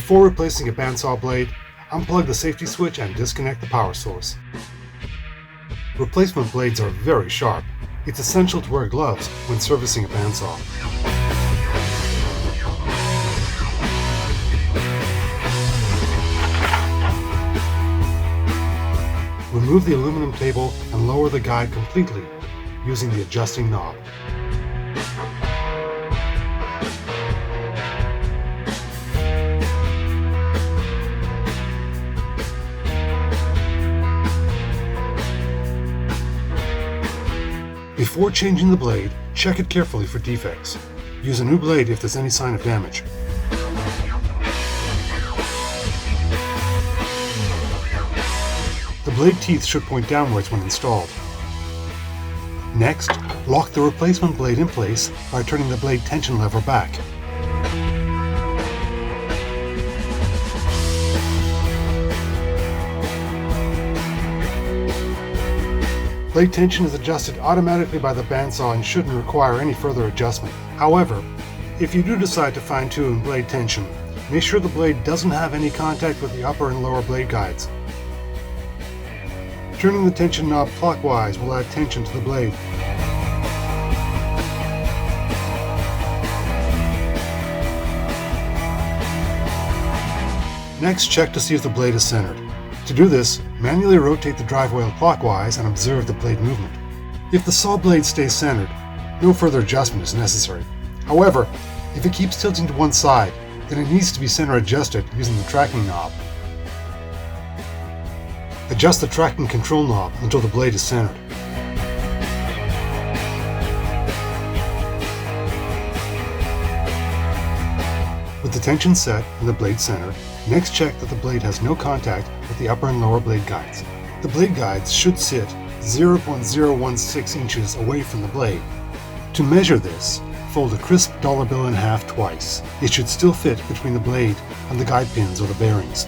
Before replacing a bandsaw blade, unplug the safety switch and disconnect the power source. Replacement blades are very sharp. It's essential to wear gloves when servicing a bandsaw. Remove the aluminum table and lower the guide completely using the adjusting knob. Before changing the blade, check it carefully for defects. Use a new blade if there's any sign of damage. The blade teeth should point downwards when installed. Next, lock the replacement blade in place by turning the blade tension lever back. Blade tension is adjusted automatically by the bandsaw and shouldn't require any further adjustment. However, if you do decide to fine-tune blade tension, make sure the blade doesn't have any contact with the upper and lower blade guides. Turning the tension knob clockwise will add tension to the blade. Next, check to see if the blade is centered. To do this, manually rotate the drive wheel clockwise and observe the blade movement. If the saw blade stays centered, no further adjustment is necessary. However, if it keeps tilting to one side, then it needs to be center adjusted using the tracking knob. Adjust the tracking control knob until the blade is centered. With the tension set and the blade centered, next check that the blade has no contact with the upper and lower blade guides. The blade guides should sit 0.016 inches away from the blade. To measure this, fold a crisp dollar bill in half twice. It should still fit between the blade and the guide pins or the bearings.